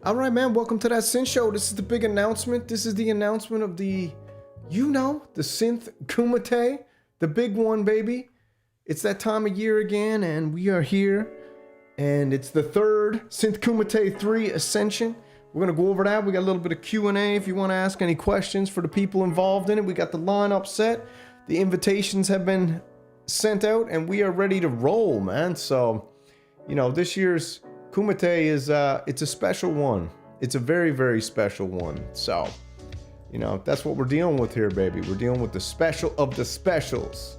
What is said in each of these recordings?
All right, man. Welcome to that Synth Show. This is the big announcement. This is the announcement of the Synth Kumite, the big one, baby. It's that time of year again, and we are here. And it's the third Synth Kumite 3 Ascension. We're going to go over that. We got a little bit of Q&A if you want to ask any questions for the people involved in it. We got the lineup set. The invitations have been sent out, and we are ready to roll, man. So, this year's Kumite is it's a special one. It's a very, very special one. So, that's what we're dealing with here, baby. We're dealing with the special of the specials.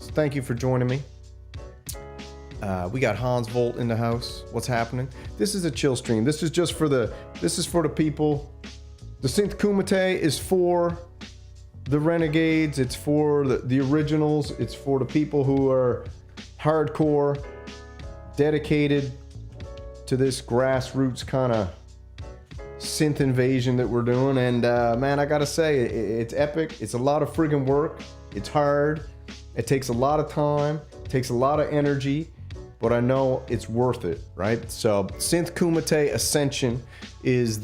So thank you for joining me. We got Hans Volt in the house. What's happening? This is a chill stream. This is for the people. The Synth Kumite is for the renegades. It's for the originals. It's for the people who are hardcore, dedicated to this grassroots kind of synth invasion that we're doing. And man, I gotta say, it's epic. It's a lot of friggin' work. It's hard. It takes a lot of time. It takes a lot of energy, but I know it's worth it, right? So Synth Kumite Ascension is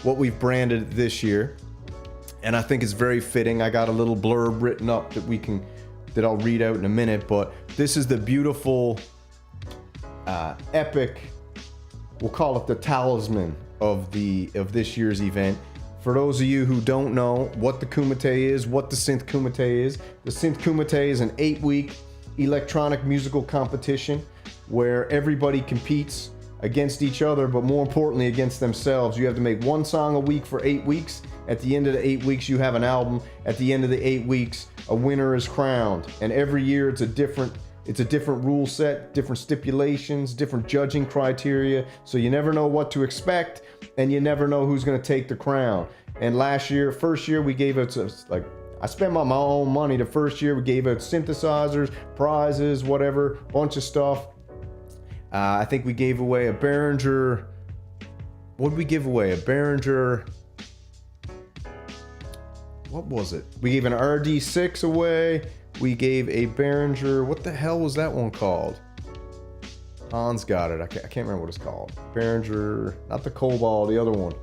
what we've branded this year, and I think it's very fitting. I got a little blurb written up that I'll read out in a minute, but this is the beautiful, epic, we'll call it the talisman of this year's event. For those of you who don't know what the Kumite is, what the Synth Kumite is, the Synth Kumite is an 8-week electronic musical competition where everybody competes against each other, but more importantly against themselves. You have to make one song a week for 8 weeks. At the end of the 8 weeks, you have an album. At the end of the 8 weeks, a winner is crowned. And every year it's a different rule set, different stipulations, different judging criteria. So you never know what to expect, and you never know who's going to take the crown. And first year, we gave out, I spent my own money. The first year, we gave out synthesizers, prizes, whatever, bunch of stuff. I think we gave away a Behringer. What did we give away? A Behringer. What was it? We gave an RD6 away. We gave a Behringer. What the hell was that one called? Hans got it. I can't remember what it's called. Behringer, not the Cobalt, the other one.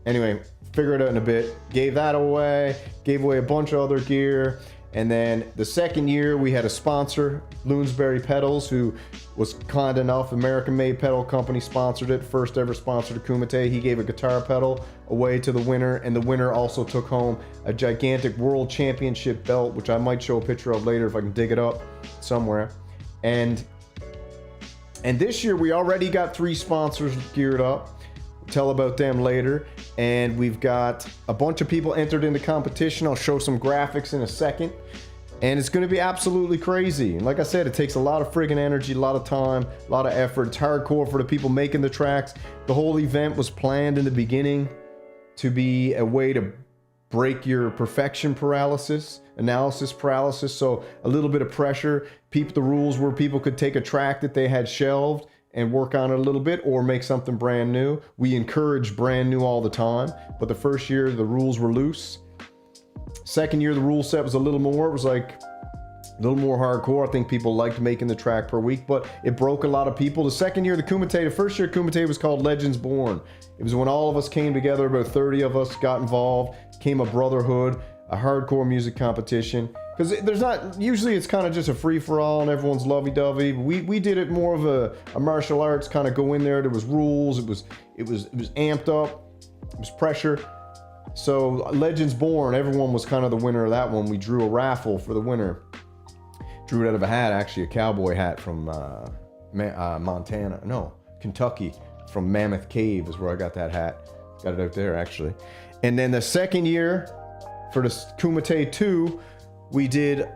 Anyway, figure it out in a bit. Gave that away. Gave away a bunch of other gear. And then the second year, we had a sponsor, Loonsberry Pedals, who was kind enough. American-made pedal company sponsored it. First ever sponsor to Kumite. He gave a guitar pedal away to the winner, and the winner also took home a gigantic world championship belt, which I might show a picture of later if I can dig it up somewhere. And this year, we already got 3 sponsors geared up. Tell about them later. And we've got a bunch of people entered in the competition. I'll show some graphics in a second. And it's going to be absolutely crazy. And like I said, it takes a lot of friggin' energy, a lot of time, a lot of effort. It's hardcore for the people making the tracks. The whole event was planned in the beginning to be a way to break your perfection paralysis, analysis paralysis. So a little bit of pressure. The rules were people could take a track that they had shelved and work on it a little bit, or make something brand new. We encourage brand new all the time, but the first year the rules were loose. Second year the rule set was a little more, it was like a little more hardcore. I think people liked making the track per week, but it broke a lot of people. The second year the first year Kumite was called Legends Born. It was when all of us came together, about 30 of us got involved, came a brotherhood, a hardcore music competition. Because usually it's kind of just a free-for-all and everyone's lovey-dovey. We did it more of a martial arts kind of go in there. There was rules. It was amped up. It was pressure. So Legends Born, everyone was kind of the winner of that one. We drew a raffle for the winner. Drew it out of a hat, actually, a cowboy hat from Montana. No, Kentucky, from Mammoth Cave is where I got that hat. Got it out there, actually. And then the second year for the Kumite 2,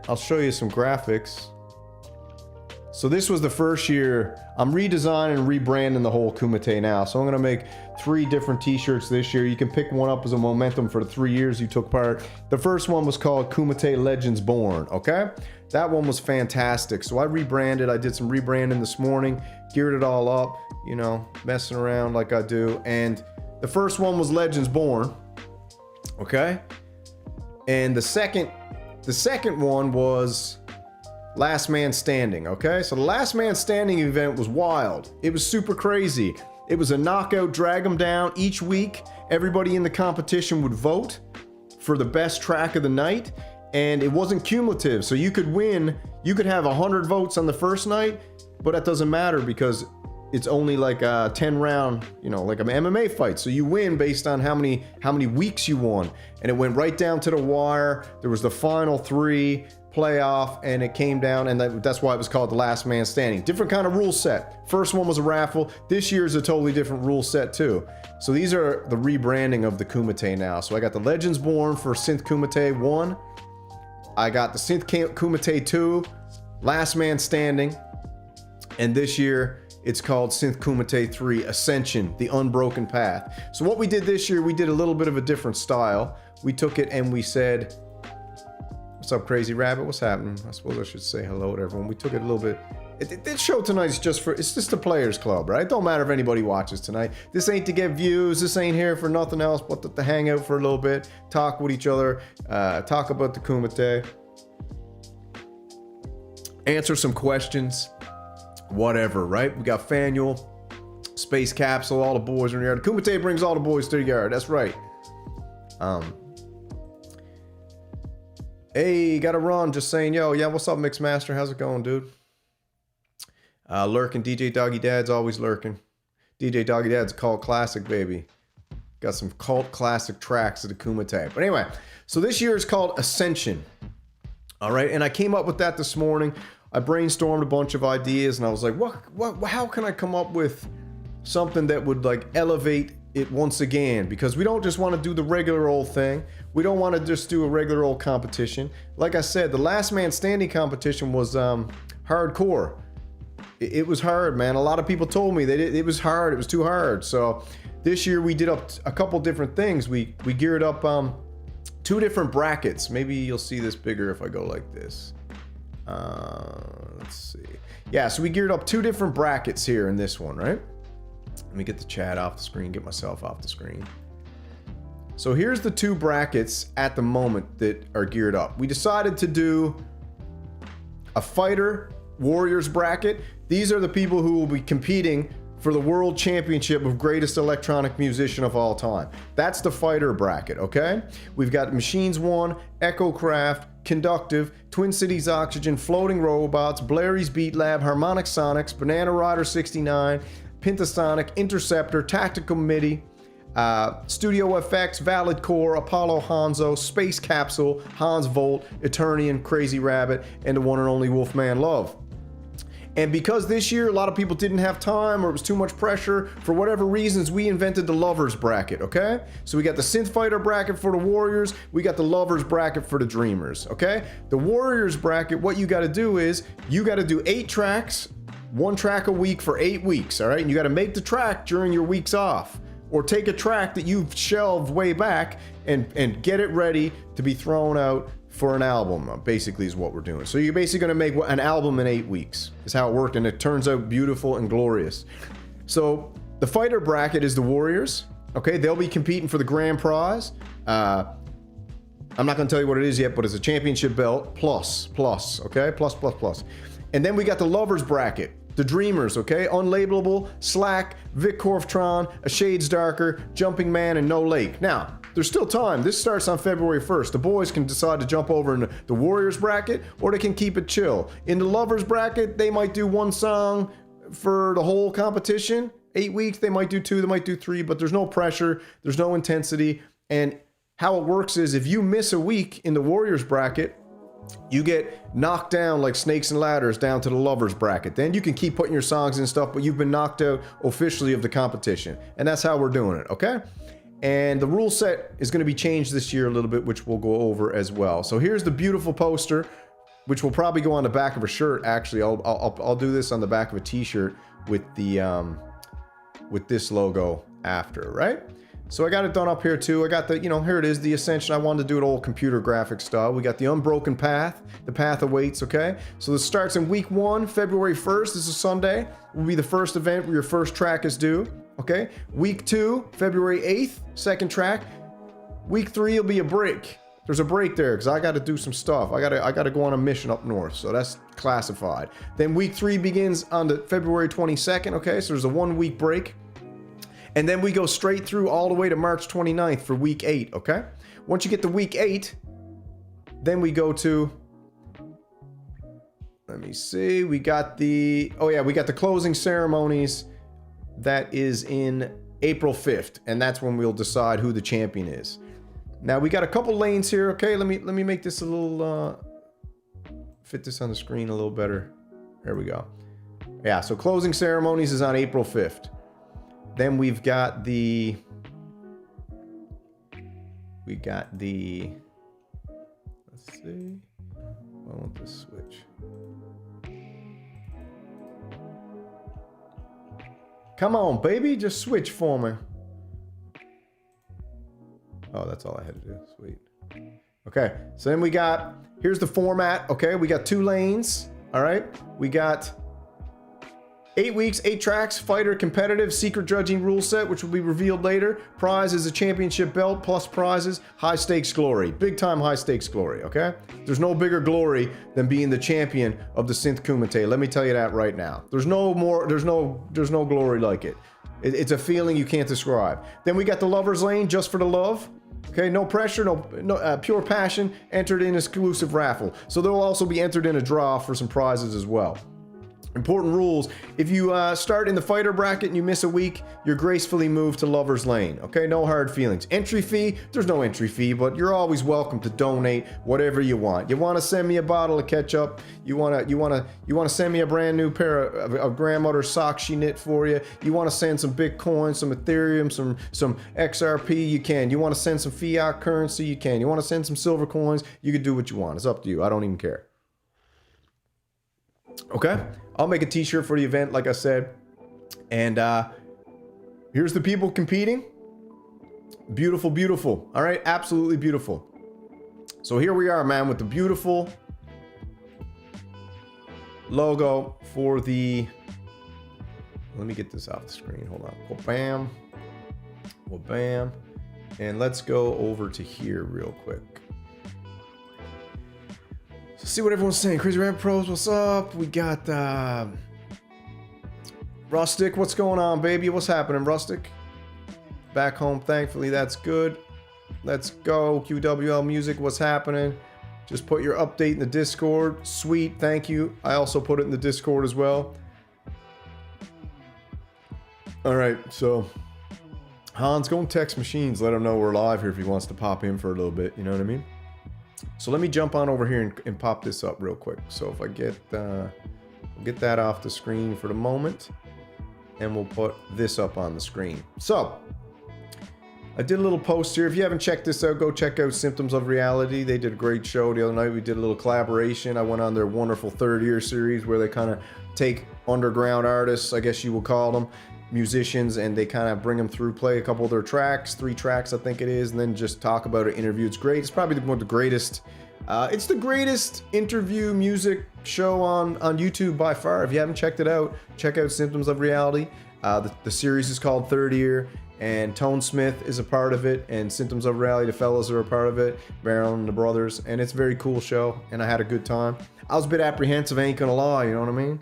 I'll show you some graphics. So this was the first year. I'm redesigning and rebranding the whole Kumite now. So I'm gonna make 3 different t-shirts this year. You can pick one up as a momentum for the 3 years you took part. The first one was called Kumite Legends Born, okay? That one was fantastic. So I rebranded, I did some rebranding this morning, geared it all up, messing around like I do. And the first one was Legends Born, okay? And the second one was Last Man Standing, okay? So the Last Man Standing event was wild. It was super crazy. It was a knockout, drag them down. Each week, everybody in the competition would vote for the best track of the night, and it wasn't cumulative. So you could win, you could have 100 votes on the first night, but that doesn't matter because it's only like a 10 round, you know, like an MMA fight. So you win based on how many weeks you won. And it went right down to the wire. There was the final 3 playoff, and it came down, and that's why it was called the last man standing. Different kind of rule set. First one was a raffle. This year is a totally different rule set too. So these are the rebranding of the Kumite now. So I got the Legends Born for Synth Kumite 1. I got the Synth Kumite 2, Last Man Standing. And this year, it's called Synth Kumite 3 Ascension, the Unbroken Path. So what we did this year, we did a little bit of a different style. We took it and we said, what's up, Crazy Rabbit? What's happening? I suppose I should say hello to everyone. We took it a little bit. This show tonight is it's just a players club, right? Don't matter if anybody watches tonight. This ain't to get views. This ain't here for nothing else but to hang out for a little bit, talk with each other, talk about the Kumite, answer some questions. Whatever, right? We got Fanuel, Space Capsule, all the boys are in the yard. Kumite brings all the boys to the yard. That's right. Hey, gotta run. Just saying, yo, yeah, what's up, Mixmaster? How's it going, dude? Lurking. DJ Doggy Dad's always lurking. DJ Doggy Dad's cult classic, baby. Got some cult classic tracks of the Kumite. But anyway, so this year is called Ascension. All right, and I came up with that this morning. I brainstormed a bunch of ideas, and I was like, how can I come up with something that would like elevate it once again? Because we don't just want to do the regular old thing. We don't want to just do a regular old competition. Like I said, the Last Man Standing competition was hardcore. It was hard, man. A lot of people told me that it was hard. It was too hard. So this year we did up a couple different things. We geared up 2 different brackets. Maybe you'll see this bigger if I go like this. Let's see. Yeah, so we geared up 2 different brackets here in this one, right? Let me get the chat off the screen, get myself off the screen. So here's the 2 brackets at the moment that are geared up. We decided to do a fighter warriors bracket. These are the people who will be competing for the World Championship of Greatest Electronic Musician of All Time. That's the fighter bracket, okay? We've got Machines 1, Echocraft, Conductive, Twin Cities Oxygen, Floating Robots, Blairy's Beat Lab, Harmonic Sonics, Banana Rider 69, Pentasonic, Interceptor, Tactical MIDI, Studio FX, Valid Core, Apollo Hanzo, Space Capsule, Hans Volt, Eternian, Crazy Rabbit, and the one and only Wolfman Love. And because this year a lot of people didn't have time or it was too much pressure, for whatever reasons, we invented the Lovers bracket, okay? So we got the Synth Fighter bracket for the Warriors, we got the Lovers bracket for the Dreamers, okay? The Warriors bracket, what you gotta do is, you gotta do 8 tracks, 1 track a week for 8 weeks, all right? And you gotta make the track during your weeks off. Or take a track that you've shelved way back and get it ready to be thrown out for an album, basically is what we're doing. So you're basically gonna make an album in 8 weeks, is how it worked, and it turns out beautiful and glorious. So the fighter bracket is the Warriors, okay? They'll be competing for the grand prize. I'm not gonna tell you what it is yet, but it's a championship belt, plus, okay? Plus. And then we got the Lovers bracket, the Dreamers, okay? Unlabelable, Slack, Vic Corftron, A Shades Darker, Jumping Man, and No Lake. Now, there's still time. This starts on February 1st. The boys can decide to jump over in the Warriors bracket, or they can keep it chill. In the Lovers bracket, they might do 1 song for the whole competition. 8 weeks, they might do 2, they might do 3, but there's no pressure, there's no intensity. And how it works is if you miss a week in the Warriors bracket, you get knocked down like snakes and ladders down to the Lovers bracket. Then you can keep putting your songs and stuff, but you've been knocked out officially of the competition. And that's how we're doing it, okay? And the rule set is going to be changed this year a little bit, which we'll go over as well. So here's the beautiful poster, which will probably go on the back of a shirt. Actually, I'll do this on the back of a t-shirt with the with this logo after, right? So I got it done up here too. I got the, here it is, the Ascension. I wanted to do it old computer graphic style. We got the Unbroken Path. The path awaits, okay? So this starts in week 1, February 1st. This is Sunday. Will be the first event where your first track is due, okay? Week 2, February 8th, second track. Week 3 will be a break. There's a break there because I got to do some stuff. I got to go on a mission up north, so that's classified. Then week 3 begins on the February 22nd, okay? So there's a 1 week break. And then we go straight through all the way to March 29th for week 8, okay? Once you get to week 8, then we go to, let me see, we got the, oh yeah, we got the closing ceremonies. That is in April 5th, and that's when we'll decide who the champion is. Now we got a couple lanes here, okay? Let me make this a little, fit this on the screen a little better. There we go. Yeah, so closing ceremonies is on April 5th. Then we've got the, let's see, I want this switch. Come on, baby, just switch for me. Oh, that's all I had to do, sweet. Okay, so then we got, here's the format, okay? We got 2 lanes, all right? We got 8 weeks, 8 tracks, fighter, competitive, secret judging rule set, which will be revealed later. Prize is a championship belt, plus prizes, high stakes glory. Big time high stakes glory, okay? There's no bigger glory than being the champion of the Synth Kumite. Let me tell you that right now. There's no glory like it. It's a feeling you can't describe. Then we got the lover's lane, just for the love. Okay, no pressure, no pure passion, entered in exclusive raffle. So they'll also be entered in a draw for some prizes as well. Important rules: if you start in the fighter bracket and you miss a week, you're gracefully moved to lover's lane. Okay, no hard feelings. Entry fee: there's no entry fee, but you're always welcome to donate whatever you want. You want to send me a bottle of ketchup? You want to send me a brand new pair of grandmother's socks she knit for you? You want to send some Bitcoin, some Ethereum, some XRP? You can. You want to send some fiat currency? You can. You want to send some silver coins? You can do what you want. It's up to you. I don't even care. Okay, I'll make a t-shirt for the event, like I said. And here's the people competing. Beautiful, beautiful. All right, absolutely beautiful. So here we are, man, with the beautiful logo for the, let me get this off the screen. Hold on. Well, bam. Well, bam. And let's go over to here real quick. See what everyone's saying. Crazy Rabbit Pros, what's up? We got Rustic, what's going on, baby? What's happening, Rustic? Back home, thankfully, that's good. Let's go. QWL Music, what's happening? Just put your update in the Discord. Sweet, thank you. I also put it in the Discord as well. All right, so Hans, go and text Machines. Let him know we're live here if he wants to pop in for a little bit. You know what I mean? So let me jump on over here and pop this up real quick. So if I get that off the screen for the moment, and we'll put this up on the screen. So I did a little post here. If you haven't checked this out, go check out Symptoms of Reality. They did a great show the other night. We did a little collaboration. I went on their wonderful third year series where they kind of take underground artists, I guess you would call them, musicians, and they kind of bring them through, play a couple of their tracks, 3 tracks I think it is, and then just talk about it, interview. It's great. It's probably one of the greatest, it's the greatest interview music show on YouTube by far. If you haven't checked it out, check out Symptoms of Reality. The series is called Third Year, and Tone Smith is a part of it, and Symptoms of Reality, the fellas are a part of it, Baron and the brothers, and it's a very cool show, and I had a good time. I was a bit apprehensive, I ain't gonna lie, you know what I mean?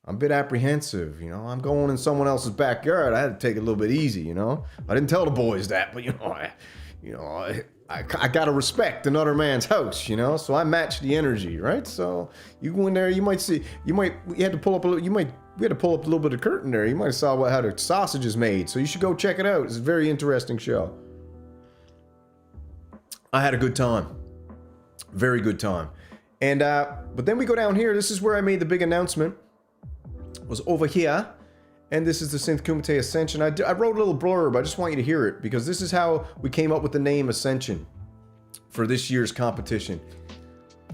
I'm a bit apprehensive, you know. I'm going in someone else's backyard. I had to take it a little bit easy, you know. I didn't tell the boys that, but I gotta respect another man's house, you know. So I match the energy, right? So you go in there, you had to pull up a little. We had to pull up a little bit of curtain there. You might have saw how the sausage is made. So you should go check it out. It's a very interesting show. I had a good time, very good time, and but then we go down here. This is where I made the big announcement. Was over here, and this is the Synth Kumite Ascension. I wrote a little blurb. I just want you to hear it because this is how we came up with the name Ascension for this year's competition.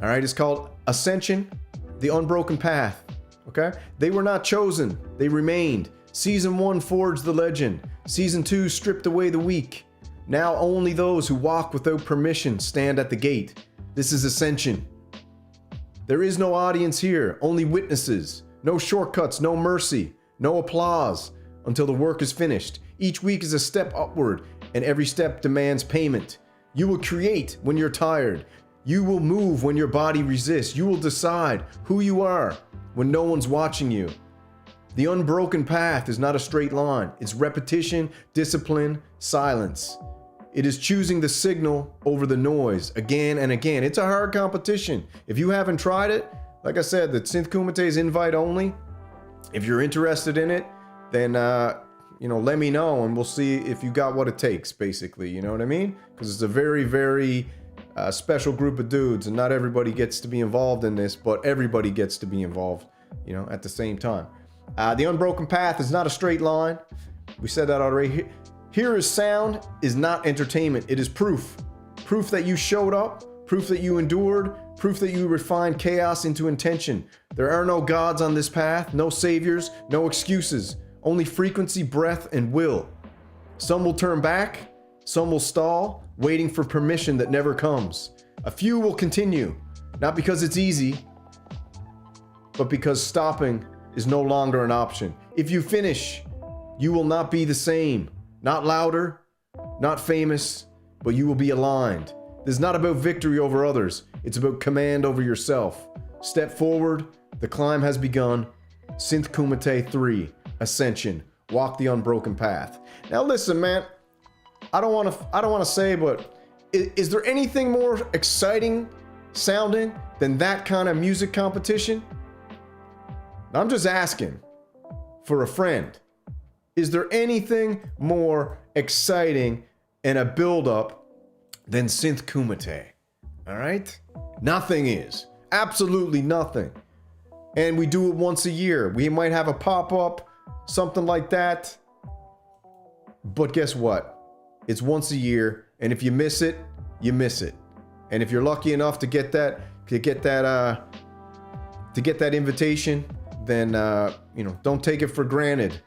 All right, it's called Ascension, the Unbroken Path. Okay, they were not chosen; they remained. Season 1 forged the legend. Season 2 stripped away the weak. Now only those who walk without permission stand at the gate. This is Ascension. There is no audience here, only witnesses. No shortcuts, no mercy, no applause until the work is finished. Each week is a step upward, and every step demands payment. You will create when you're tired. You will move when your body resists. You will decide who you are when no one's watching you. The unbroken path is not a straight line. It's repetition, discipline, silence. It is choosing the signal over the noise again and again. It's a hard competition. If you haven't tried it, like I said, the Synth Kumite is invite only. If you're interested in it, then let me know and we'll see if you got what it takes, basically. You know what I mean? Because it's a very, very special group of dudes, and not everybody gets to be involved in this, but everybody gets to be involved, at the same time. The unbroken path is not a straight line. We said that already. Here is sound is not entertainment. It is proof. Proof that you showed up, proof that you endured, proof that you refined chaos into intention. There are no gods on this path, no saviors, no excuses. Only frequency, breath, and will. Some will turn back, some will stall, waiting for permission that never comes. A few will continue, not because it's easy, but because stopping is no longer an option. If you finish, you will not be the same. Not louder, not famous, but you will be aligned. This is not about victory over others. It's about command over yourself. Step forward. The climb has begun. Synth Kumite 3, Ascension. Walk the unbroken path. Now listen, man. I don't want to say, but is there anything more exciting sounding than that kind of music competition? I'm just asking for a friend. Is there anything more exciting and a build-up than Synth Kumite? All right? Nothing is. Absolutely nothing. And we do it once a year. We might have a pop-up, something like that. But guess what? It's once a year, and if you miss it, you miss it. And if you're lucky enough to get that invitation, then don't take it for granted.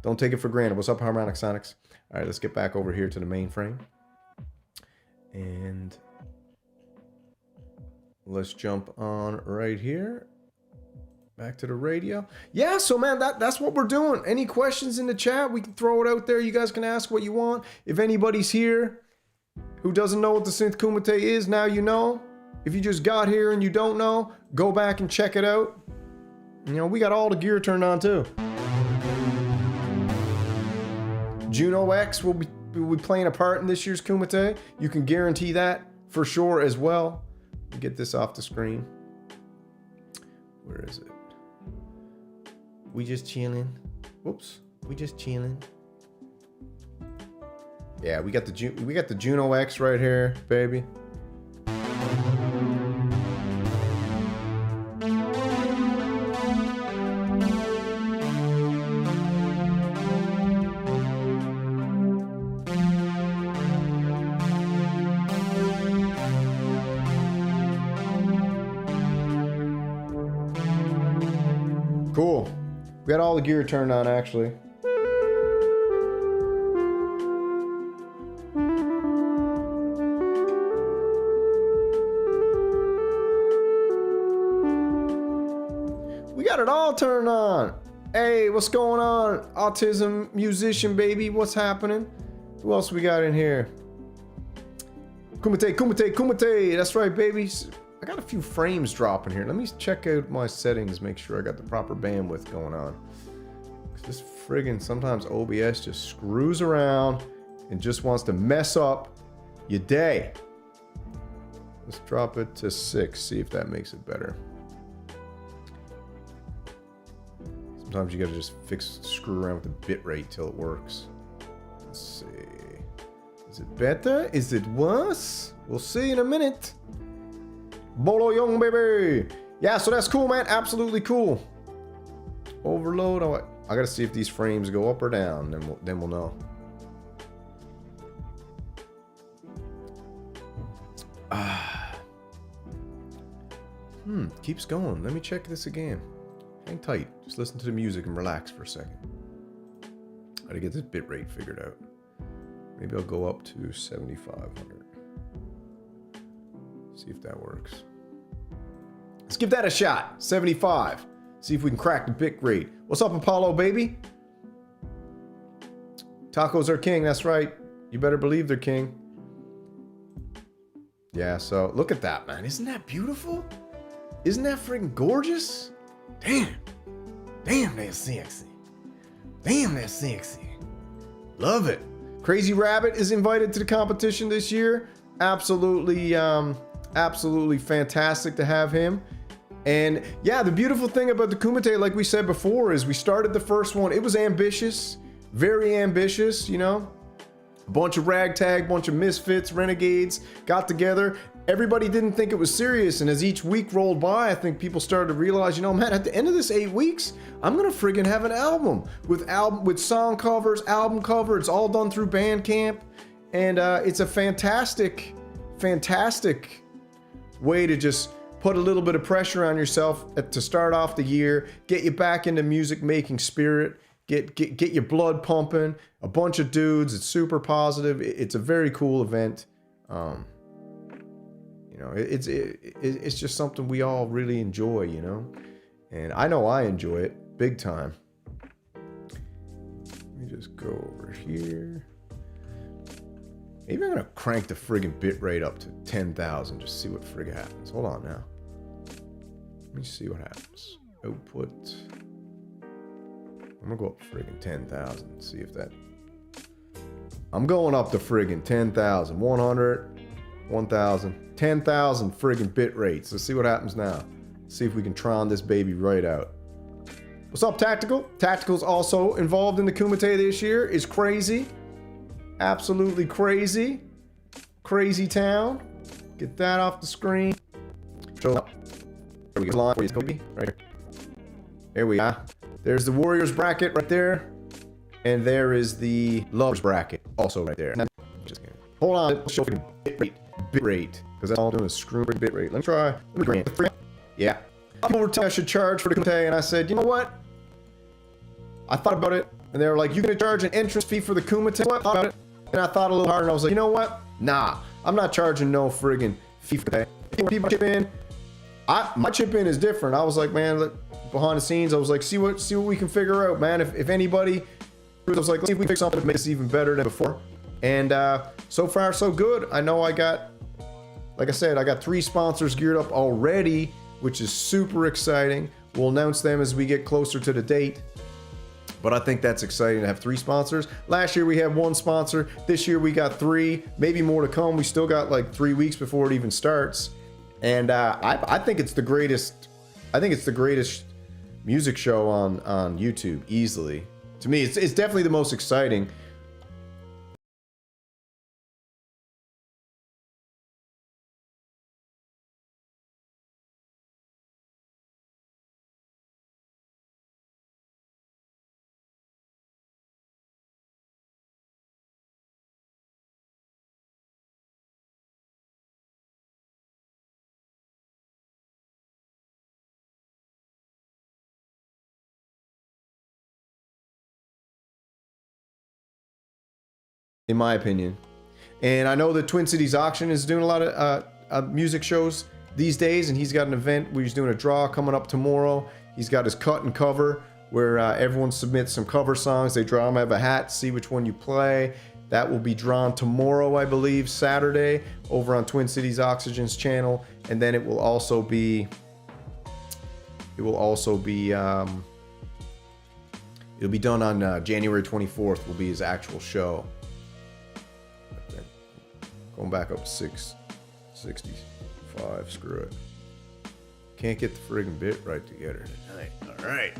Don't take it for granted. What's up, Harmonic Sonics? All right, let's get back over here to the mainframe. And let's jump on right here. Back to the radio. Yeah, so man, that's what we're doing. Any questions in the chat, we can throw it out there. You guys can ask what you want. If anybody's here who doesn't know what the Synth Kumite is, now you know. If you just got here and you don't know, go back and check it out. We got all the gear turned on too. Juno X will be playing a part in this year's Kumite. You can guarantee that for sure as well. Get this off the screen. Where is it? We just chilling. Whoops. We just chilling. Yeah, we got the Juno X right here, baby. Cool. We got all the gear turned on, actually. We got it all turned on. Hey, what's going on? Autism musician, baby. What's happening? Who else we got in here? Kumite, Kumite, Kumite. That's right, baby. I got a few frames dropping here. Let me check out my settings, make sure I got the proper bandwidth going on. This friggin' sometimes OBS just screws around and just wants to mess up your day. Let's drop it to 6, see if that makes it better. Sometimes you gotta just screw around with the bit rate till it works. Let's see. Is it better? Is it worse? We'll see in a minute. Bolo Young, baby. Yeah, so that's cool, man. Absolutely cool. Overload. Oh, I gotta see if these frames go up or down. Then we'll know. Keeps going. Let me check this again. Hang tight. Just listen to the music and relax for a second. I gotta get this bit rate figured out. Maybe I'll go up to 7,500. See if that works. Let's give that a shot. 75. See if we can crack the bit rate. What's up, Apollo, baby? Tacos are king. That's right. You better believe they're king. Yeah, so look at that, man. Isn't that beautiful? Isn't that freaking gorgeous? Damn. Damn, that's sexy. Damn, that's sexy. Love it. Crazy Rabbit is invited to the competition this year. Absolutely, absolutely fantastic to have him. And yeah, the beautiful thing about the Kumite, like we said before, is we started the first one. It was ambitious, very ambitious, you know. A bunch of ragtag, bunch of misfits, renegades got together. Everybody didn't think it was serious, and as each week rolled by, I think people started to realize, you know, man, at the end of this 8 weeks, I'm gonna friggin' have an album with song covers, album cover. It's all done through Bandcamp, and it's a fantastic way to just put a little bit of pressure on yourself to start off the year, get you back into music making spirit, get your blood pumping. A bunch of dudes. It's super positive. It's a very cool event. You know, it's just something we all really enjoy, you know, and I know I enjoy it big time. Let me just go over here. Maybe I'm gonna crank the friggin' bit rate up to 10,000, just see what friggin' happens. Hold on now. Let me see what happens. Output. I'm gonna go up to friggin' 10,000. See if that. I'm going up to friggin' 10,000. 100, 1,000, 10,000 friggin' bit rates. Let's see what happens now. See if we can tron this baby right out. What's up, Tactical? Tactical's also involved in the Kumite this year. Is crazy. Absolutely crazy. Crazy town. Get that off the screen. Show up. There we go. Line for you, Kobe. Right here. There we are. There's the Warriors bracket right there. And there is the Lovers bracket also right there. Just kidding. Hold on. Let's show bit rate. Bit rate. Because that's all I'm doing is screwing bit rate. Let me try. Let me grant 3. Yeah. People were telling me I should charge for the Kumite, and I said, you know what? I thought about it, and they were like, you're going to charge an entrance fee for the Kumite? I thought about it, and I thought a little harder, and I was like, you know what? Nah. I'm not charging no friggin' fee for that. People chip in. My chip in is different. I was like, man, look, behind the scenes, I was like, see what we can figure out, man. If anybody, I was like, let's see if we can fix something to make this even better than before. And so far, so good. I know I got, like I said, I got 3 sponsors geared up already, which is super exciting. We'll announce them as we get closer to the date. But I think that's exciting to have 3 sponsors. Last year we had 1 sponsor. This year we got 3, maybe more to come. We still got like 3 weeks before it even starts. And I think it's the greatest. I think it's the greatest music show on YouTube, easily. To me, it's definitely the most exciting. In my opinion. And I know the Twin Cities Auction is doing a lot of music shows these days, and he's got an event where he's doing a draw coming up tomorrow. He's got his cut and cover where everyone submits some cover songs. They draw them out of a hat, see which one you play. That will be drawn tomorrow, I believe, Saturday, over on Twin Cities Oxygen's channel. And then it will also be it'll be done on January 24th will be his actual show. Going back up 665. Screw it. Can't get the friggin' bit right together tonight. All right.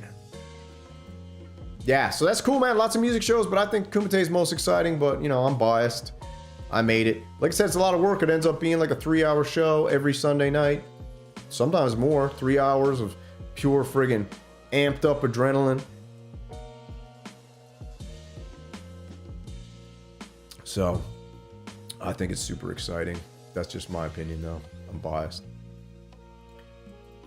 Yeah, so that's cool, man. Lots of music shows, but I think Kumite is most exciting. But you know, I'm biased. I made it. Like I said, it's a lot of work. It ends up being like a 3-hour show every Sunday night. Sometimes more. 3 hours of pure friggin' amped up adrenaline. So I think it's super exciting. That's just my opinion, though. I'm biased.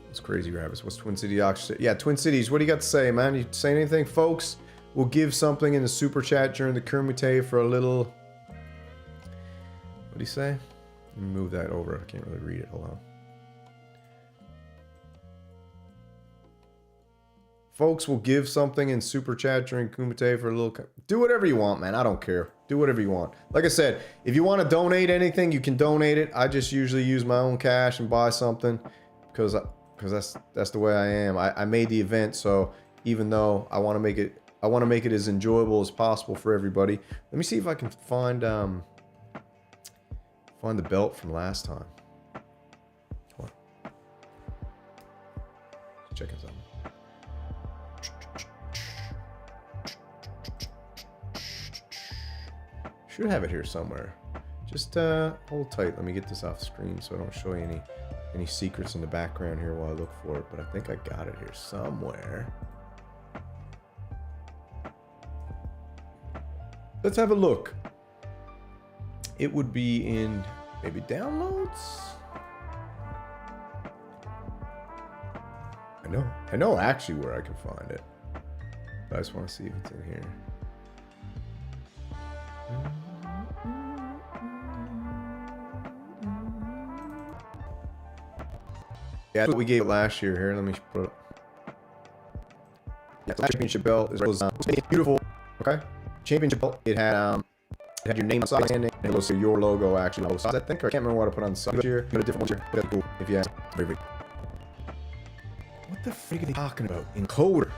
It's Crazy Rabbits. What's Twin City Auction? Yeah, Twin Cities. What do you got to say, man? You say anything, folks? We'll give something in the super chat during the Kumite for a little. What do you say? Let me move that over. I can't really read it. Hold on. Folks will give something in super chat during Kumite for a little. Do whatever you want, man. I don't care. Do whatever you want. Like I said, if you want to donate anything, you can donate it. I just usually use my own cash and buy something because that's the way I am. I made the event, so even though I want to make it as enjoyable as possible for everybody. Let me see if I can find the belt from last time. Hold on. Checking something. Should have it here somewhere. Just hold tight. Let me get this off screen so I don't show you any secrets in the background here while I look for it. But I think I got it here somewhere. Let's have a look. It would be in maybe downloads. I know actually where I can find it. But I just want to see if it's in here. Yeah, that's what we gave it last year. Here, let me put it up. Yeah, the championship belt was beautiful. Okay, championship belt. It had your name on the side and it was your logo actually. I think I can't remember what I put on the side here. But a different one here. That's cool. If you ask. What the freak are they talking about? Encoder.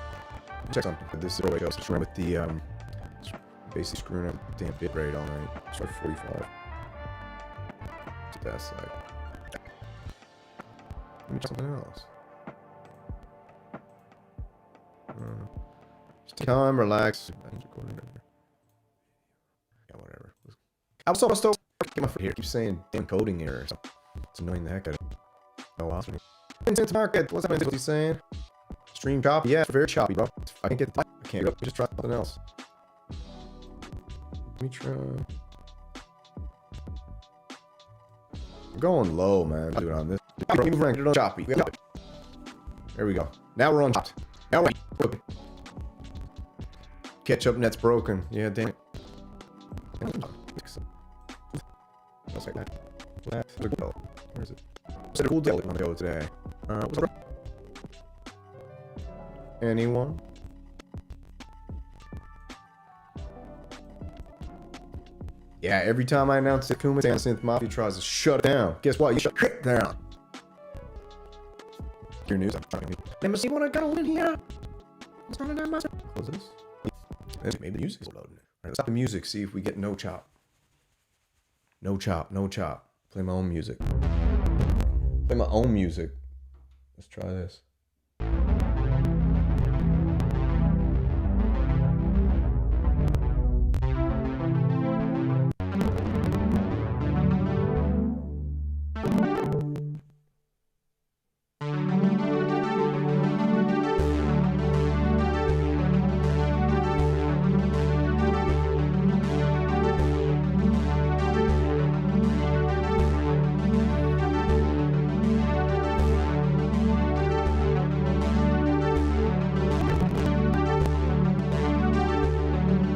Check something. This is the way it goes. Just remember with the basically screwing up damn bit rate all night. Start 45. To that side. Let me try something else. Just take time, relax. Yeah, whatever. I was supposed to get my foot here. Keep saying damn coding error. It's annoying the heck out of me. Oh, awesome. Synth market. What's that? What's he saying? Stream choppy? Yeah, very choppy, bro. I can't get the I can't go. Just try something else. Let me try. I'm going low, man. I'll do it on this. Choppy. There we go. Now we're on chopped. Now we're broken. Ketchup net's broken. Yeah, damn it. What's like that? Where is it? What's a cool deal on the go today? Anyone? Yeah, every time I announce that Kumite and Synth Mafia tries to shut it down, guess what? You shut it down. Your news. I'm trying to. Let me see what I got in here. Close this. Maybe the music's loading. All right, let's stop the music. See if we get no chop. No chop. No chop. Play my own music. Play my own music. Let's try this.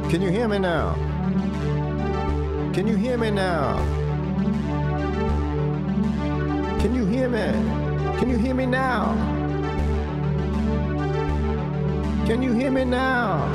Can you hear me now? Can you hear me now? Can you hear me? Can you hear me now? Can you hear me now?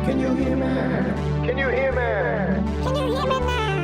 Can you hear me? Can you hear me? Can you hear me now?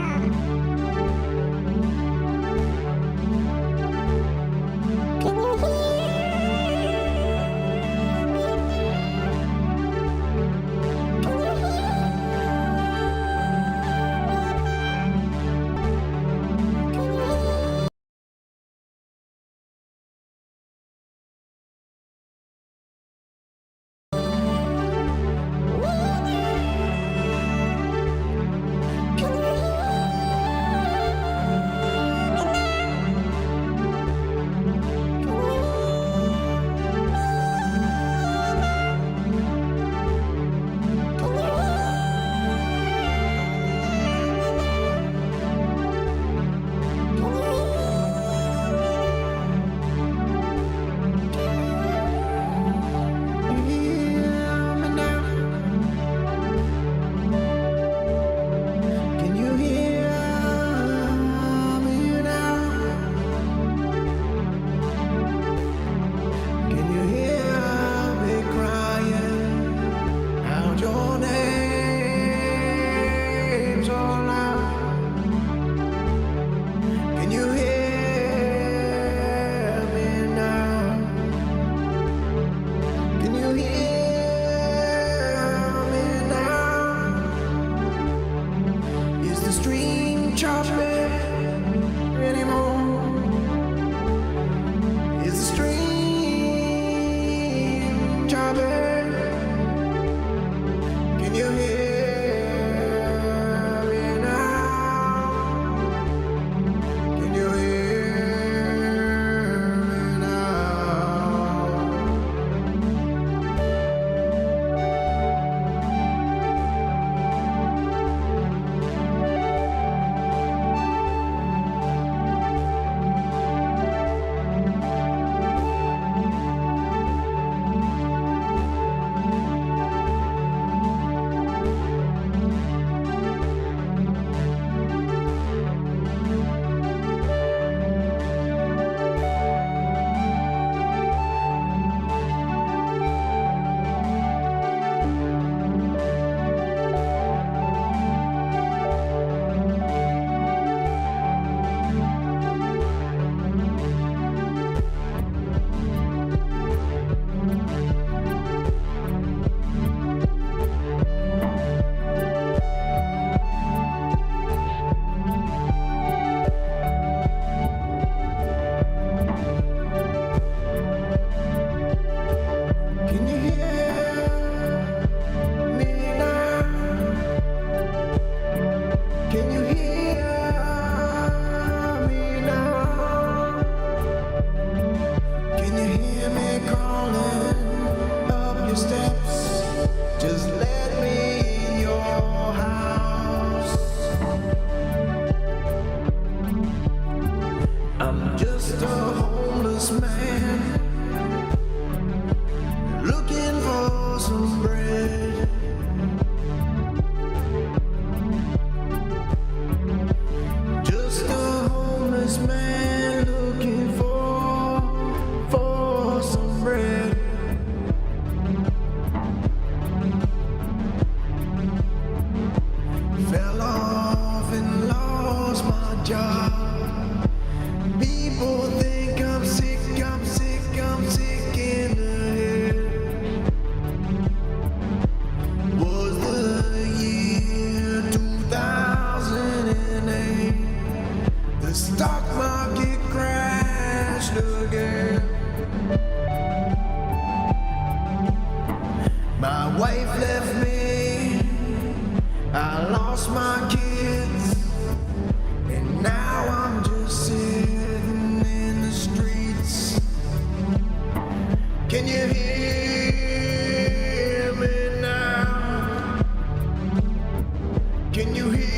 Can you hear me?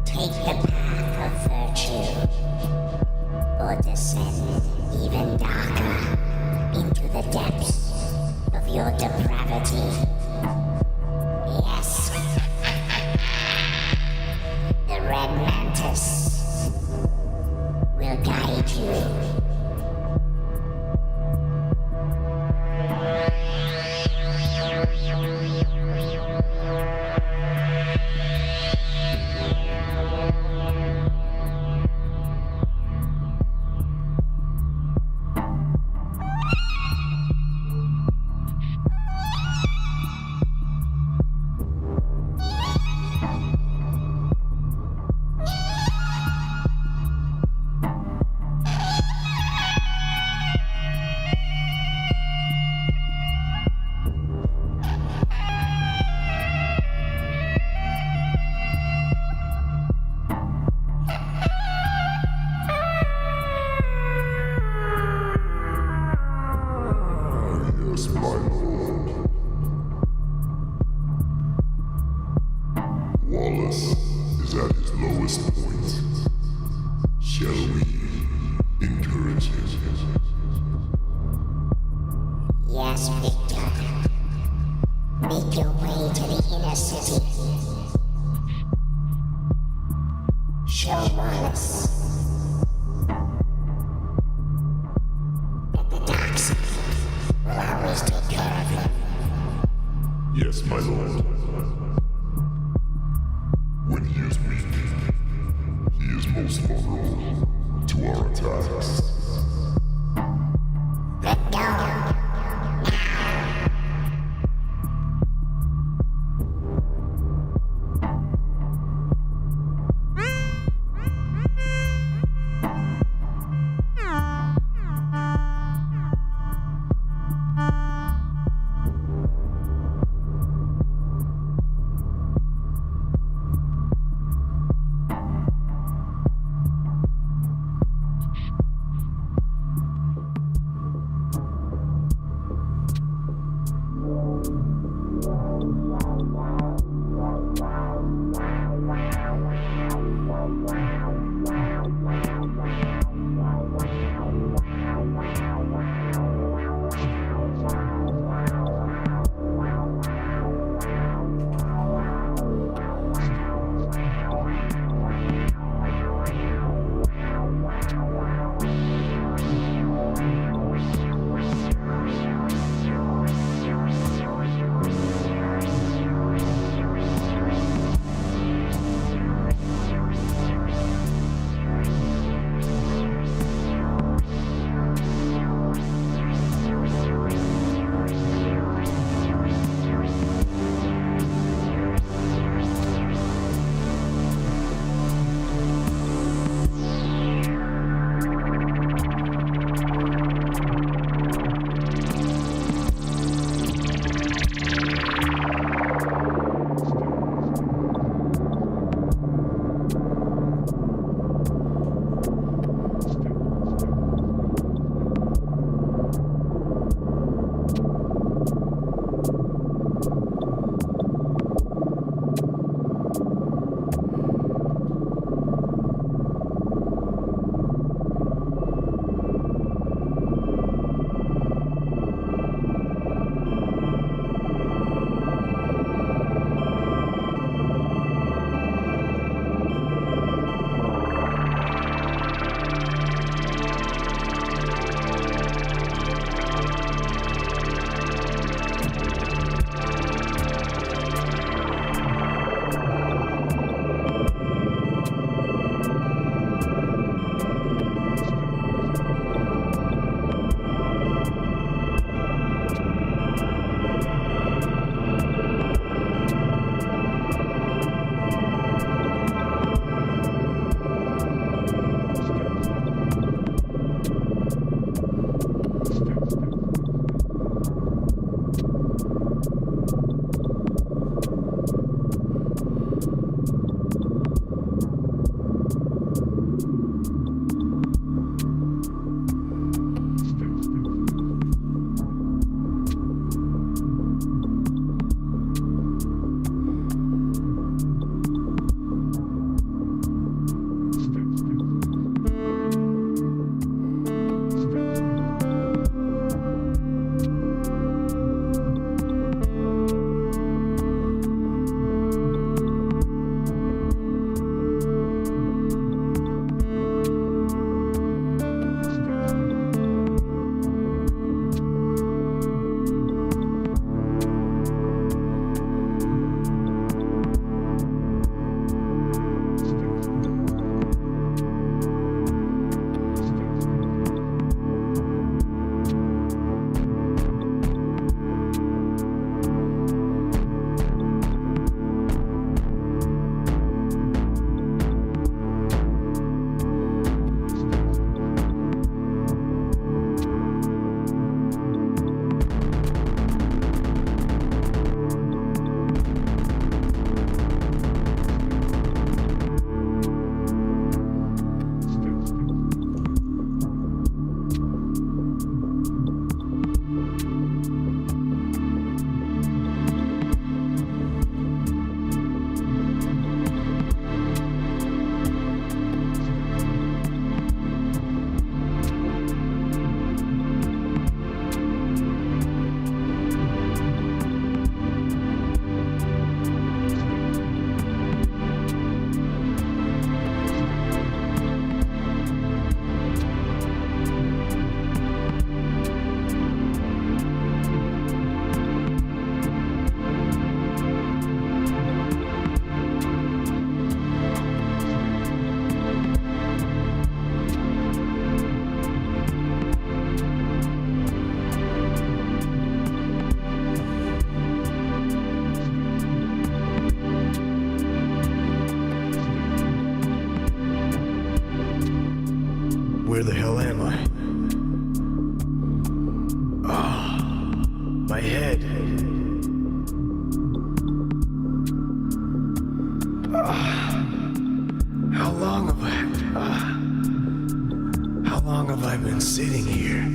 Take the path of virtue, or descend even darker into the depths of your depravity. Yes. The red mantis will guide you. Yes, my lord. Wallace is at his lowest point. Shall we encourage him? Yes, Victor. Make your way to the inner city. Show Wallace that the dark side will always take care of him. Yes, my lord. When he is weak, he is most vulnerable to our attacks. Let go. Where the hell am I? Ah, my head. How long have I been sitting here?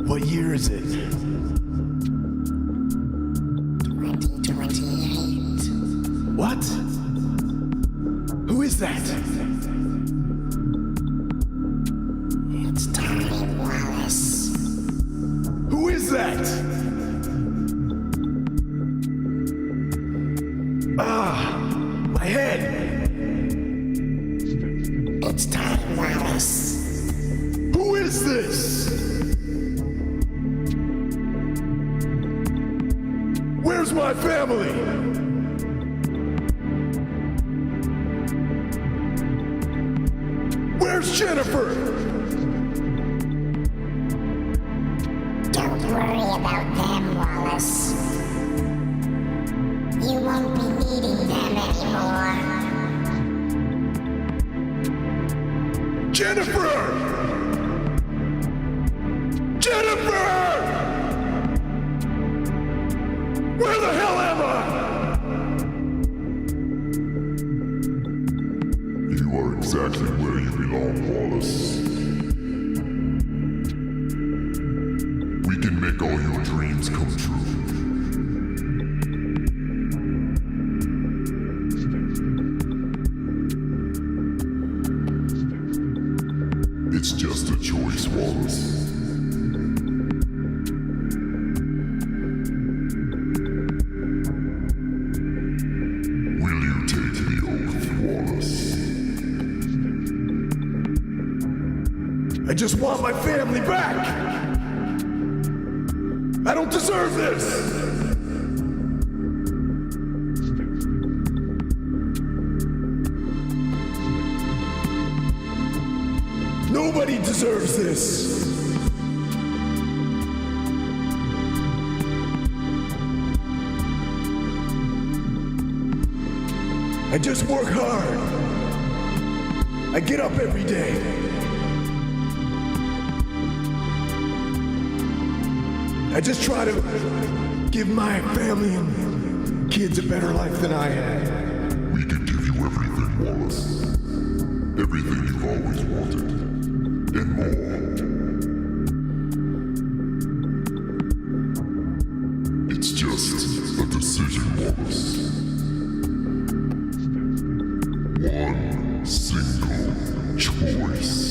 What year is it? 2028. What? Who is that? It's Tommy Wallace. Who is that? My head. It's Tommy Wallace. Who is this? Where's my family? Where's Jennifer? Don't worry about them, Wallace. You won't be needing them anymore. Jennifer! Jennifer! Where the hell am I? You are exactly where you belong, Wallace. We can make all your dreams come true. It's just a choice, Wallace. Will you take the oath, Wallace? I just want my family back! I don't deserve this! Nobody deserves this! I just work hard. I get up every day. I just try to give my family and kids a better life than I had. We can give you everything, Wallace. Everything you've always wanted. And more. It's just a decision, Wallace. One single choice.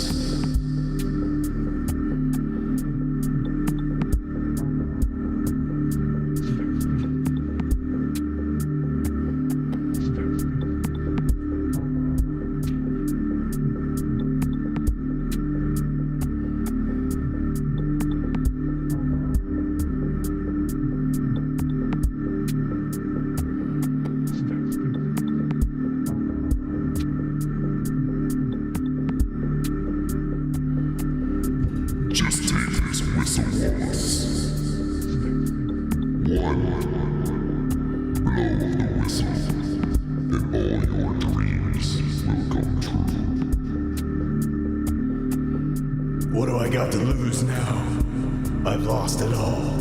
Just take this whistle, Wallace. One blow of the whistle, and all your dreams will come true. What do I got to lose now? I've lost it all.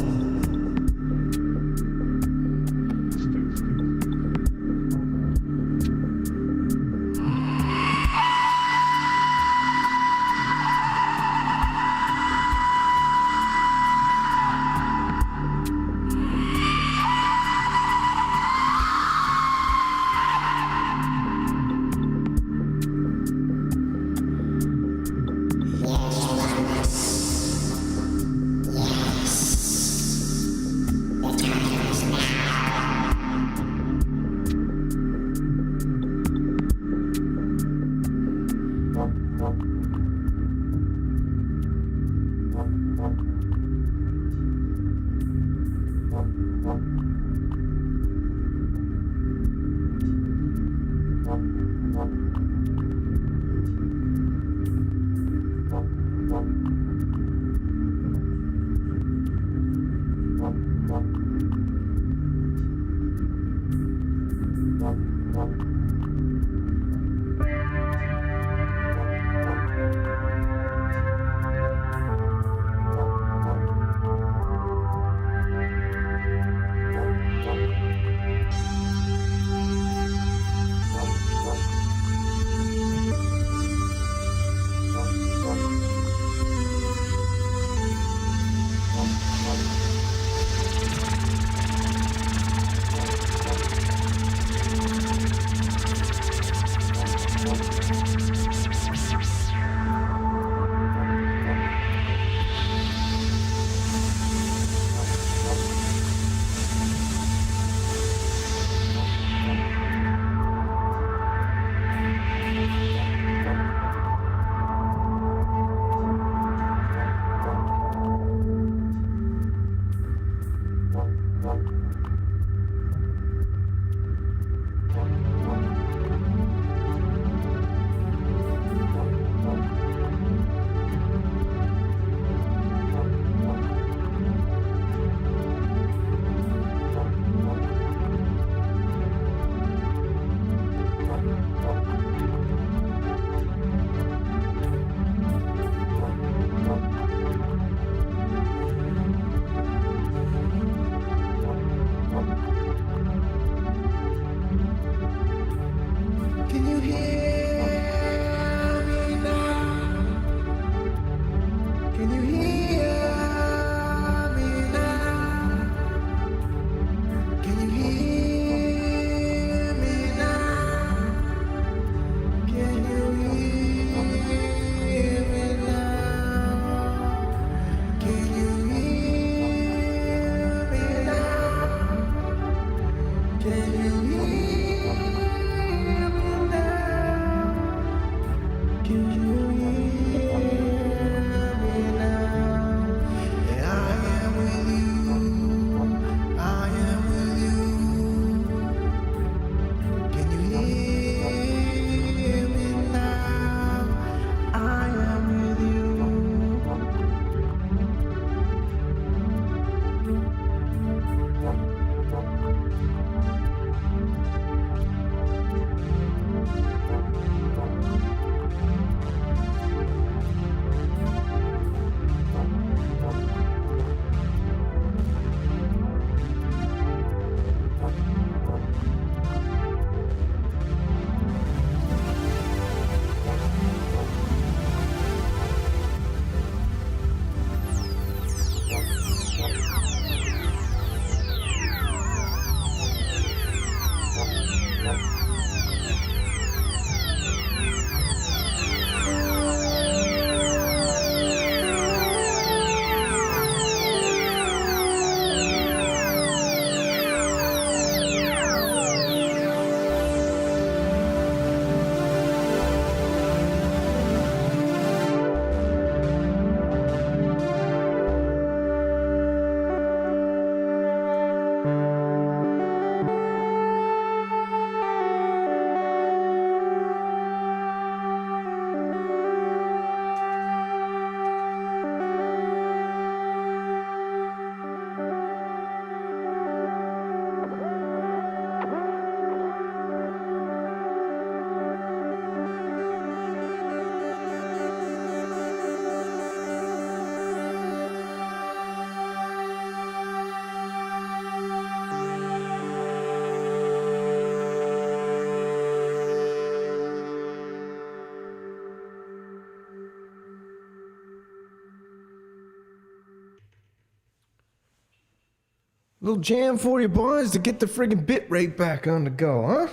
Little jam for you boys to get the friggin' bit rate back on the go, huh?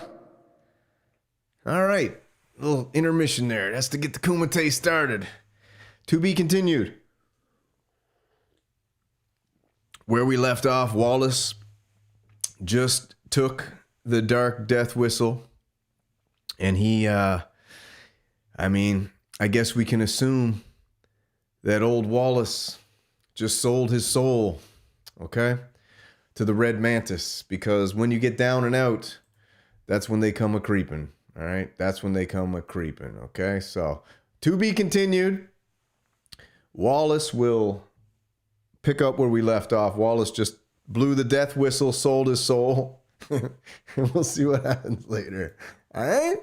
All right, little intermission there. That's to get the Kumite started. To be continued. Where we left off, Wallace just took the dark death whistle, and he, I guess we can assume that old Wallace just sold his soul, okay, to the Red Mantis, because when you get down and out, that's when they come a-creeping, all right? That's when they come a-creeping, okay? So, to be continued. Wallace will pick up where we left off. Wallace just blew the death whistle, sold his soul. And we'll see what happens later. All right?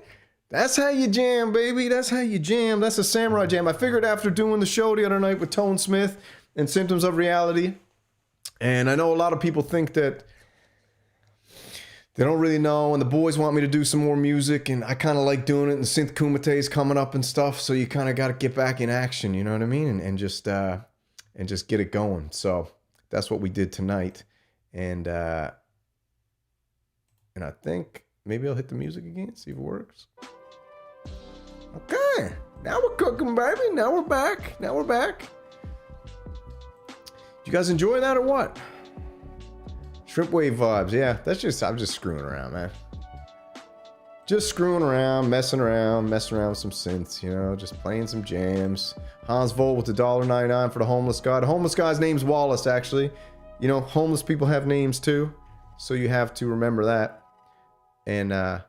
That's how you jam, baby. That's how you jam. That's a samurai jam. I figured after doing the show the other night with Tone Smith and Symptoms of Reality, and I know a lot of people think that they don't really know, and the boys want me to do some more music, and I kind of like doing it, and Synth Kumite is coming up and stuff, so you kind of got to get back in action, you know what I mean? And just get it going. So that's what we did tonight. And I think maybe I'll hit the music again, see if it works. Okay, now we're cooking, baby. Now we're back. You guys enjoy that or what? Shrimp wave vibes, yeah. I'm just screwing around, man. Just screwing around, messing around with some synths, you know, just playing some jams. Hans Volt with the $1.99 for the homeless guy. The homeless guy's name's Wallace, actually. You know, homeless people have names too, so you have to remember that. And the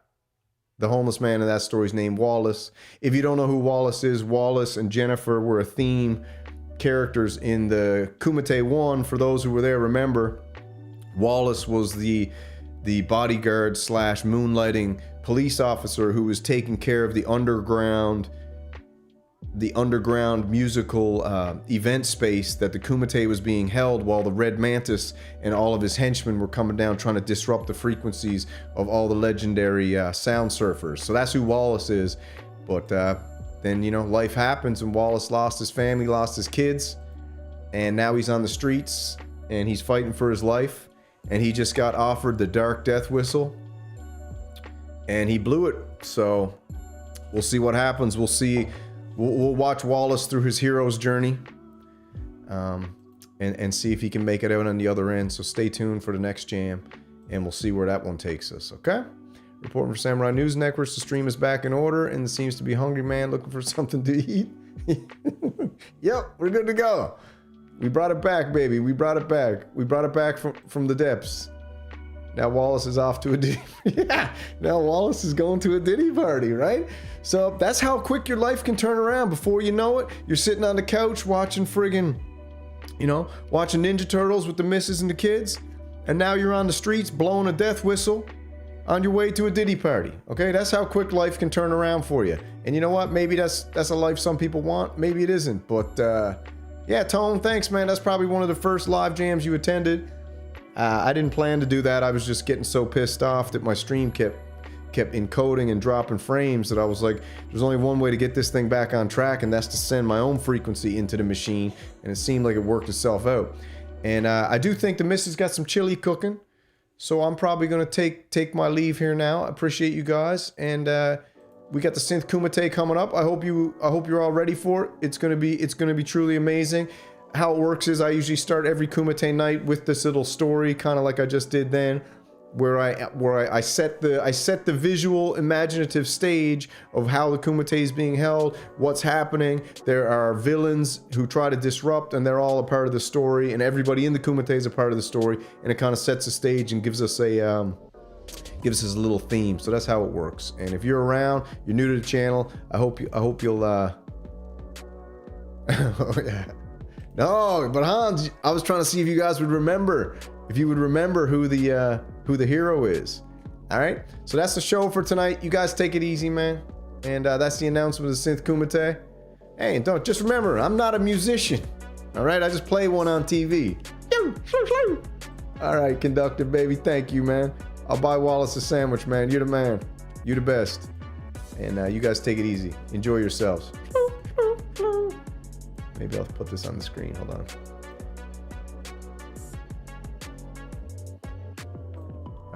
homeless man in that story's named Wallace. If you don't know who Wallace is, Wallace and Jennifer were a theme characters in the Kumite 1. For those who were there, remember, Wallace was the bodyguard / moonlighting police officer who was taking care of the underground musical event space that the Kumite was being held, while the Red Mantis and all of his henchmen were coming down trying to disrupt the frequencies of all the legendary sound surfers. So that's who Wallace is. But then, you know, life happens, and Wallace lost his family, lost his kids, and now he's on the streets and he's fighting for his life. And he just got offered the dark death whistle, and he blew it. So we'll see what happens. We'll see. We'll watch Wallace through his hero's journey, and see if he can make it out on the other end. So stay tuned for the next jam, and we'll see where that one takes us. Okay. Reporting for Samurai News Networks. The stream is back in order, and there seems to be a hungry man looking for something to eat. Yep, we're good to go. We brought it back, baby. We brought it back. We brought it back from the depths. Now Wallace is off to a ditty. Yeah, now Wallace is going to a ditty party, right? So that's how quick your life can turn around. Before you know it, you're sitting on the couch watching watching Ninja Turtles with the missus and the kids, and now you're on the streets blowing a death whistle on your way to a ditty party. Okay, that's how quick life can turn around for you. And you know what? Maybe that's a life some people want. Maybe it isn't, but. Yeah, Tone, thanks, man. That's probably one of the first live jams you attended. I didn't plan to do that. I was just getting so pissed off that my stream kept encoding and dropping frames that I was like, there's only one way to get this thing back on track, and that's to send my own frequency into the machine. And it seemed like it worked itself out. And I do think the missus got some chili cooking, so I'm probably gonna take my leave here now. I appreciate you guys, and we got the Synth Kumite coming up. I hope you're all ready for it. It's gonna be truly amazing. How it works is I usually start every Kumite night with this little story, kind of like I just did then, where I set the visual, imaginative stage of how the Kumite is being held, what's happening. There are villains who try to disrupt, and they're all a part of the story, and everybody in the Kumite is a part of the story, and it kind of sets the stage and gives us a little theme. So that's how it works. And if you're around, you're new to the channel, I hope you'll oh yeah. No, but Hans, I was trying to see if you guys would remember, who the hero is. All right, so that's the show for tonight. You guys take it easy, man. And that's the announcement of the Synth Kumite. Hey, don't just remember, I'm not a musician. All right, I just play one on TV. All right, conductor baby, thank you, man. I'll buy Wallace a sandwich, man. You're the man. You're the best. And you guys take it easy. Enjoy yourselves. Maybe I'll put this on the screen. Hold on.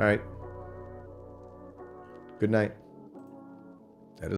All right. Good night.